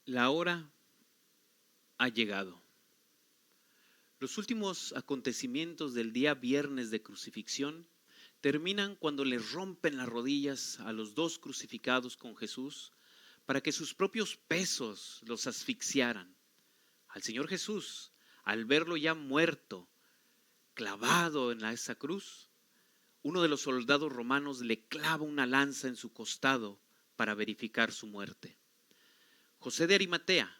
La hora ha llegado. Los últimos acontecimientos del día viernes de crucifixión terminan cuando les rompen las rodillas a los dos crucificados con Jesús para que sus propios pesos los asfixiaran. Al Señor Jesús, al verlo ya muerto, clavado en esa cruz, uno de los soldados romanos le clava una lanza en su costado para verificar su muerte. José de Arimatea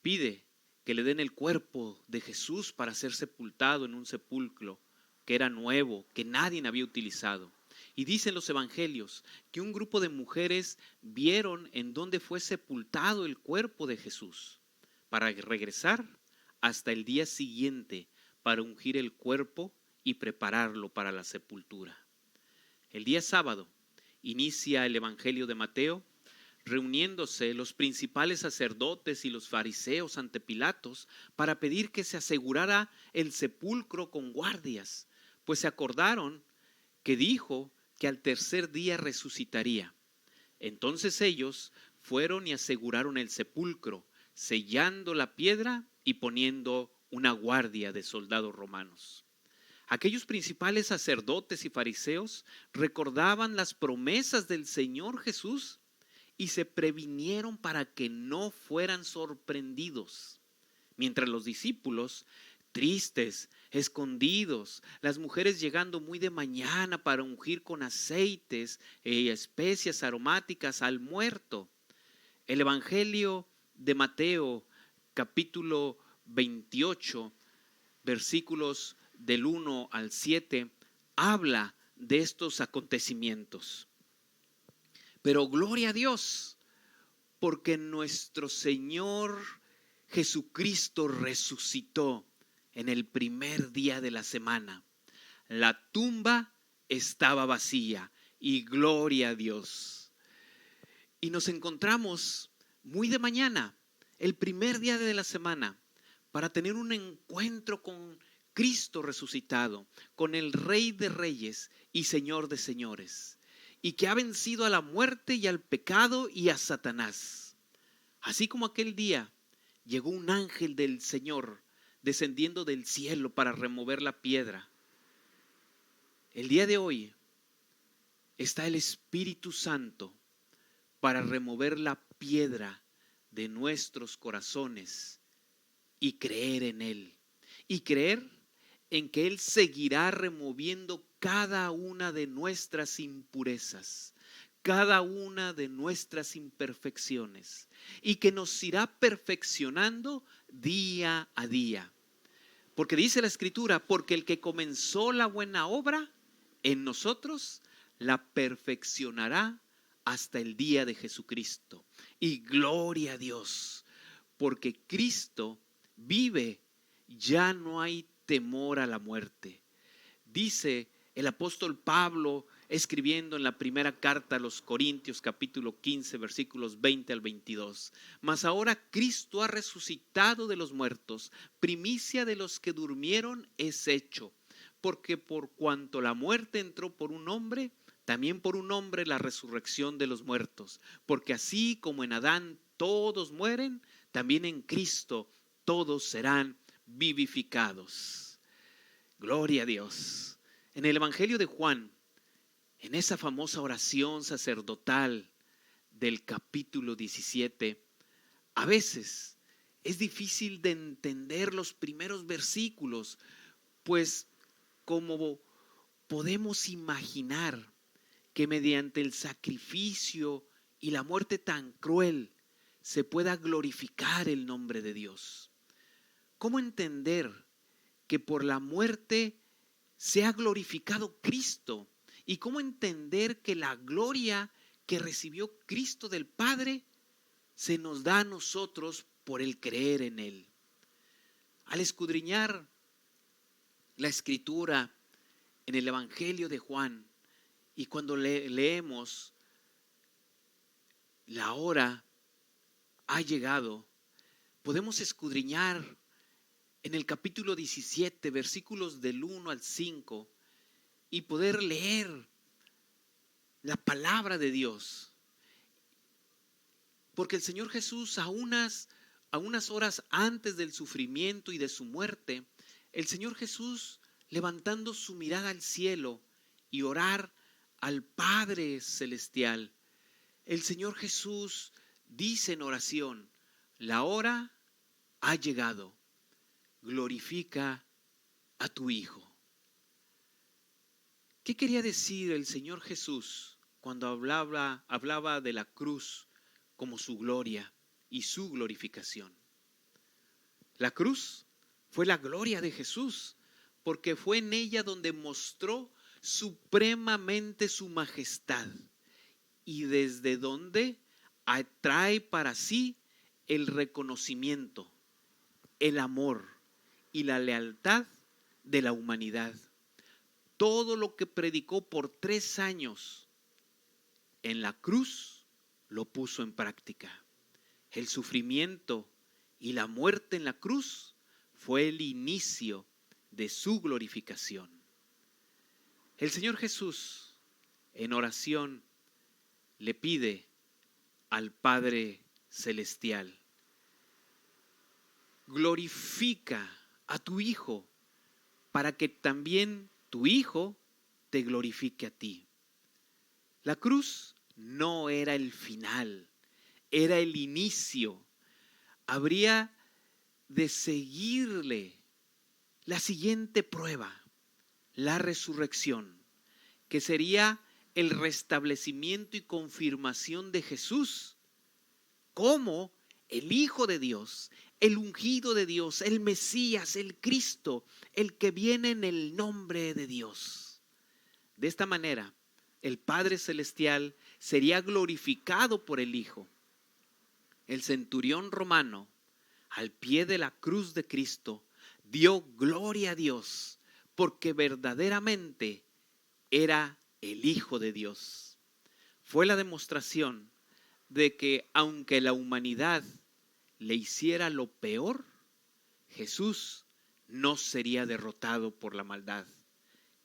pide que le den el cuerpo de Jesús para ser sepultado en un sepulcro que era nuevo, que nadie había utilizado. Y dicen los evangelios que un grupo de mujeres vieron en dónde fue sepultado el cuerpo de Jesús para regresar hasta el día siguiente para ungir el cuerpo y prepararlo para la sepultura. El día sábado inicia el evangelio de Mateo, reuniéndose los principales sacerdotes y los fariseos ante Pilatos para pedir que se asegurara el sepulcro con guardias, pues se acordaron que dijo que al tercer día resucitaría. Entonces ellos fueron y aseguraron el sepulcro, sellando la piedra y poniendo una guardia de soldados romanos. Aquellos principales sacerdotes y fariseos recordaban las promesas del Señor Jesús y se previnieron para que no fueran sorprendidos. Mientras los discípulos, tristes, escondidos, las mujeres llegando muy de mañana para ungir con aceites y especias aromáticas al muerto. El Evangelio de Mateo, capítulo 28, versículos del 1 al 7, habla de estos acontecimientos. Pero gloria a Dios, porque nuestro Señor Jesucristo resucitó en el primer día de la semana. La tumba estaba vacía y gloria a Dios. Y nos encontramos muy de mañana, el primer día de la semana, para tener un encuentro con Cristo resucitado, con el Rey de Reyes y Señor de Señores, y que ha vencido a la muerte y al pecado y a Satanás. Así como aquel día llegó un ángel del Señor descendiendo del cielo para remover la piedra, el día de hoy está el Espíritu Santo para remover la piedra de nuestros corazones y creer en Él. Y creer en que Él seguirá removiendo cada una de nuestras impurezas, cada una de nuestras imperfecciones, y que nos irá perfeccionando día a día. Porque dice la Escritura, porque el que comenzó la buena obra en nosotros, la perfeccionará hasta el día de Jesucristo. Y gloria a Dios, porque Cristo vive, ya no hay temor a la muerte. Dice el apóstol Pablo, escribiendo en la primera carta a los Corintios, capítulo 15, versículos 20 al 22. Mas ahora Cristo ha resucitado de los muertos, primicia de los que durmieron es hecho. Porque por cuanto la muerte entró por un hombre, también por un hombre la resurrección de los muertos. Porque así como en Adán todos mueren, también en Cristo todos serán vivificados. Gloria a Dios. En el Evangelio de Juan, en esa famosa oración sacerdotal del capítulo 17, a veces es difícil de entender los primeros versículos, pues como podemos imaginar que mediante el sacrificio y la muerte tan cruel se pueda glorificar el nombre de Dios. ¿Cómo entender que por la muerte se ha glorificado Cristo? ¿Y cómo entender que la gloria que recibió Cristo del Padre se nos da a nosotros por el creer en Él? Al escudriñar la Escritura en el Evangelio de Juan, y cuando leemos la hora ha llegado, podemos escudriñar en el capítulo 17, versículos del 1 al 5, y poder leer la palabra de Dios Porque el Señor Jesús, a unas horas antes del sufrimiento y de su muerte, el Señor Jesús, levantando su mirada al cielo y orar al Padre Celestial, el Señor Jesús dice en oración: la hora ha llegado, glorifica a tu Hijo. ¿Qué quería decir el Señor Jesús cuando hablaba de la cruz como su gloria y su glorificación? La cruz fue la gloria de Jesús, porque fue en ella donde mostró supremamente su majestad y desde donde atrae para sí el reconocimiento, el amor y la lealtad de la humanidad. Todo lo que predicó por 3 años en la cruz lo puso en práctica. El sufrimiento y la muerte en la cruz fue el inicio de su glorificación. El Señor Jesús, en oración, le pide al Padre Celestial: glorifica a tu Hijo, para que también tu Hijo te glorifique a ti. La cruz no era el final, era el inicio. Habría de seguirle la siguiente prueba, la resurrección, que sería el restablecimiento y confirmación de Jesús como el Hijo de Dios, el ungido de Dios, el Mesías, el Cristo, el que viene en el nombre de Dios. De esta manera, el Padre Celestial sería glorificado por el Hijo. El centurión romano, al pie de la cruz de Cristo, dio gloria a Dios, porque verdaderamente era el Hijo de Dios. Fue la demostración de que aunque la humanidad le hiciera lo peor, Jesús no sería derrotado por la maldad,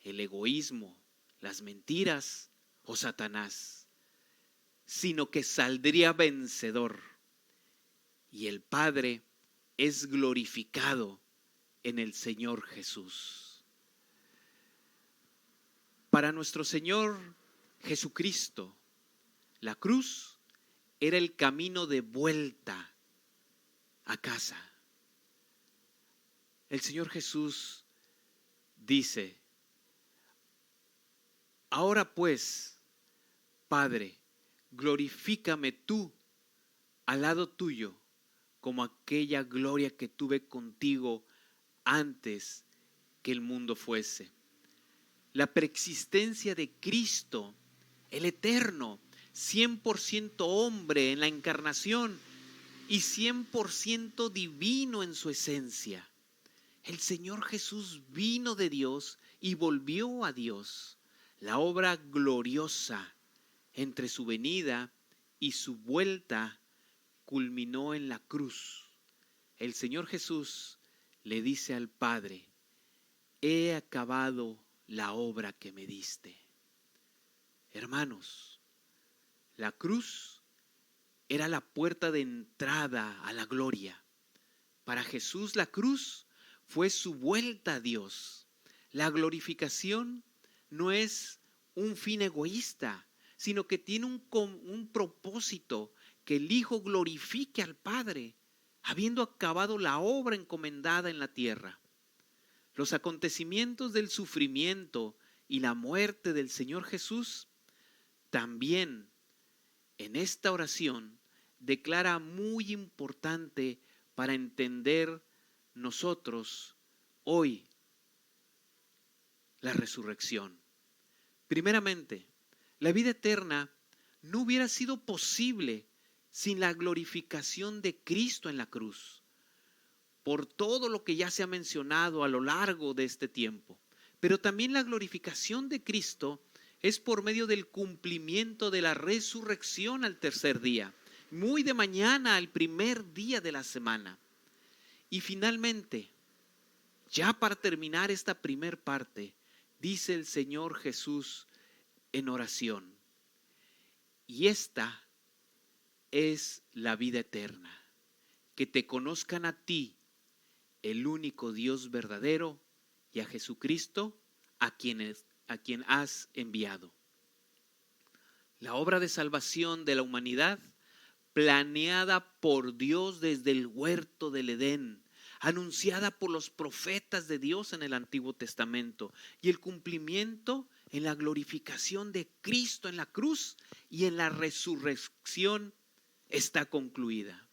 el egoísmo, las mentiras o Satanás, sino que saldría vencedor. Y el Padre es glorificado en el Señor Jesús. Para nuestro Señor Jesucristo, la cruz era el camino de vuelta a casa. El Señor Jesús dice: ahora pues, Padre, glorifícame tú al lado tuyo, como aquella gloria que tuve contigo antes que el mundo fuese. La preexistencia de Cristo, el eterno, 100% hombre en la encarnación y 100% divino en su esencia. El Señor Jesús vino de Dios y volvió a Dios. La obra gloriosa entre su venida y su vuelta culminó en la cruz. El Señor Jesús le dice al Padre: he acabado la obra que me diste. Hermanos, la cruz era la puerta de entrada a la gloria. Para Jesús la cruz fue su vuelta a Dios. La glorificación no es un fin egoísta, sino que tiene un propósito: que el Hijo glorifique al Padre, habiendo acabado la obra encomendada en la tierra. Los acontecimientos del sufrimiento y la muerte del Señor Jesús también en esta oración declara muy importante para entender nosotros hoy la resurrección. Primeramente, la vida eterna no hubiera sido posible sin la glorificación de Cristo en la cruz, por todo lo que ya se ha mencionado a lo largo de este tiempo. Pero también la glorificación de Cristo es por medio del cumplimiento de la resurrección al tercer día, muy de mañana al primer día de la semana. Y finalmente, ya para terminar esta primer parte, dice el Señor Jesús en oración: y esta es la vida eterna, que te conozcan a ti, el único Dios verdadero, y a Jesucristo, a quien has enviado. La obra de salvación de la humanidad, planeada por Dios desde el huerto del Edén, anunciada por los profetas de Dios en el Antiguo Testamento, y el cumplimiento en la glorificación de Cristo en la cruz y en la resurrección, está concluida.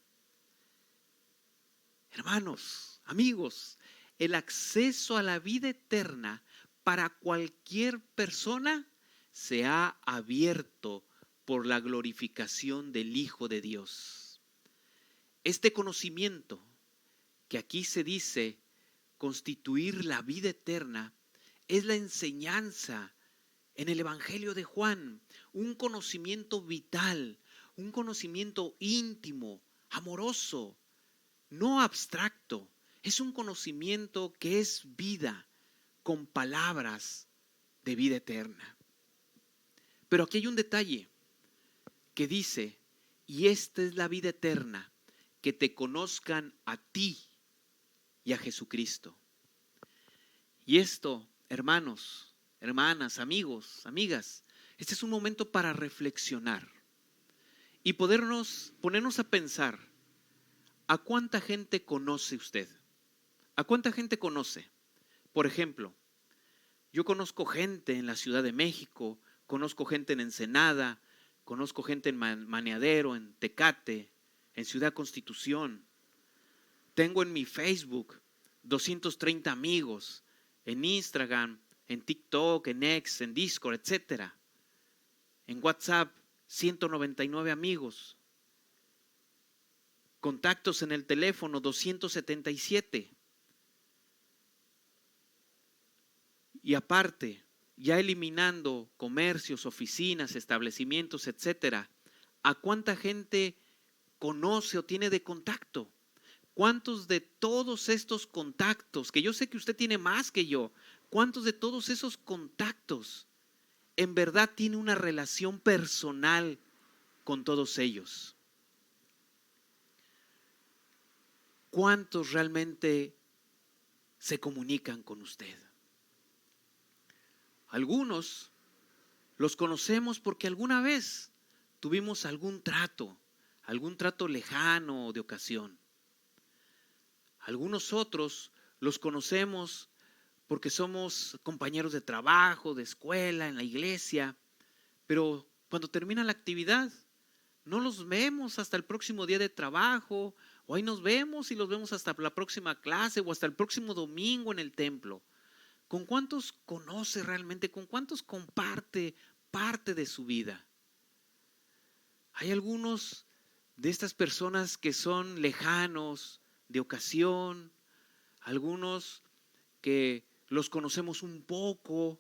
Hermanos, amigos, el acceso a la vida eterna para cualquier persona se ha abierto por la glorificación del Hijo de Dios. Este conocimiento, que aquí se dice constituir la vida eterna, es la enseñanza en el Evangelio de Juan, un conocimiento vital, un conocimiento íntimo, amoroso, no abstracto. Es un conocimiento que es vida, con palabras de vida eterna. Pero aquí hay un detalle que dice, y esta es la vida eterna, que te conozcan a ti y a Jesucristo. Y esto, hermanos, hermanas, amigos, amigas, este es un momento para reflexionar y ponernos a pensar, ¿a cuánta gente conoce usted? ¿A cuánta gente conoce? Por ejemplo, yo conozco gente en la Ciudad de México, conozco gente en Ensenada, conozco gente en Maneadero, en Tecate, en Ciudad Constitución. Tengo en mi Facebook 230 amigos, en Instagram, en TikTok, en X, en Discord, etc. En WhatsApp, 199 amigos. Contactos en el teléfono, 277. Y aparte, ya eliminando comercios, oficinas, establecimientos, etcétera, ¿a cuánta gente conoce o tiene de contacto? ¿Cuántos de todos estos contactos, que yo sé que usted tiene más que yo, cuántos de todos esos contactos en verdad tiene una relación personal con todos ellos? ¿Cuántos realmente se comunican con usted? Algunos los conocemos porque alguna vez tuvimos algún trato lejano o de ocasión. Algunos otros los conocemos porque somos compañeros de trabajo, de escuela, en la iglesia, pero cuando termina la actividad no los vemos hasta el próximo día de trabajo, o ahí nos vemos y los vemos hasta la próxima clase o hasta el próximo domingo en el templo. ¿Con cuántos conoce realmente? ¿Con cuántos comparte parte de su vida? Hay algunos de estas personas que son lejanos, de ocasión, algunos que los conocemos un poco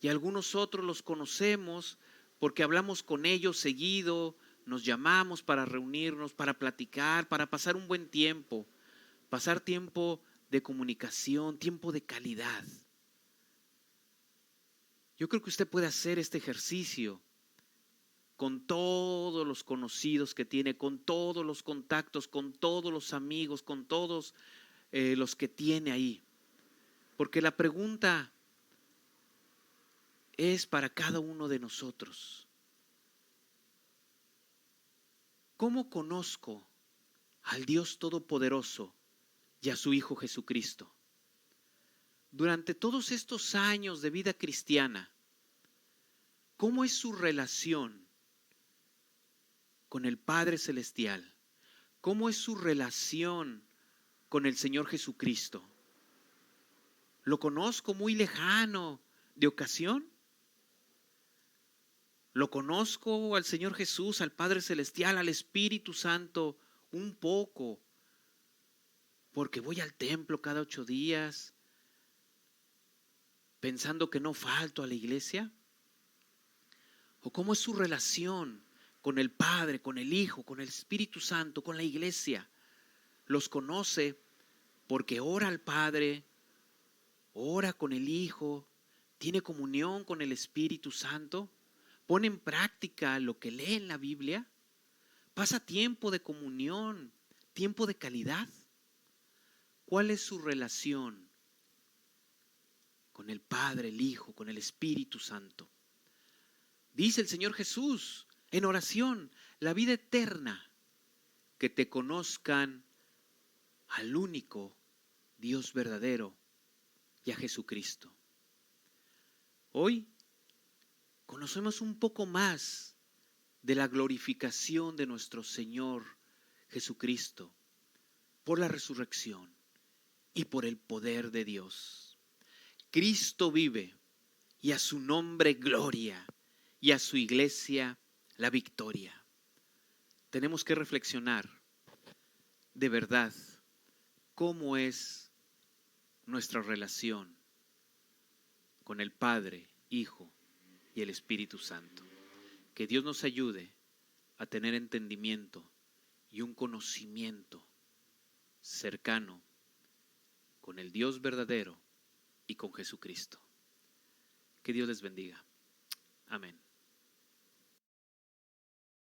y algunos otros los conocemos porque hablamos con ellos seguido, nos llamamos para reunirnos, para platicar, para pasar un buen tiempo, pasar tiempo de comunicación, tiempo de calidad. Yo creo que usted puede hacer este ejercicio con todos los conocidos que tiene, con todos los contactos, con todos los amigos, con todos los que tiene ahí. Porque la pregunta es para cada uno de nosotros. ¿Cómo conozco al Dios Todopoderoso y a su Hijo Jesucristo? Durante todos estos años de vida cristiana, ¿cómo es su relación con el Padre Celestial? ¿Cómo es su relación con el Señor Jesucristo? ¿Lo conozco muy lejano de ocasión? ¿Lo conozco al Señor Jesús, al Padre Celestial, al Espíritu Santo un poco? Porque voy al templo cada 8 días, pensando que no falto a la iglesia. ¿O cómo es su relación con el Padre, con el Hijo, con el Espíritu Santo, con la iglesia? ¿Los conoce porque ora al Padre, ora con el Hijo, tiene comunión con el Espíritu Santo, pone en práctica lo que lee en la Biblia? ¿Pasa tiempo de comunión, tiempo de calidad? ¿Cuál es su relación con el Padre, el Hijo, con el Espíritu Santo? Dice el Señor Jesús en oración, la vida eterna, que te conozcan al único Dios verdadero y a Jesucristo. Hoy conocemos un poco más de la glorificación de nuestro Señor Jesucristo por la resurrección y por el poder de Dios. Cristo vive y a su nombre gloria y a su iglesia la victoria. Tenemos que reflexionar de verdad cómo es nuestra relación con el Padre, Hijo y el Espíritu Santo. Que Dios nos ayude a tener entendimiento y un conocimiento cercano con el Dios verdadero y con Jesucristo. Que Dios les bendiga. Amén.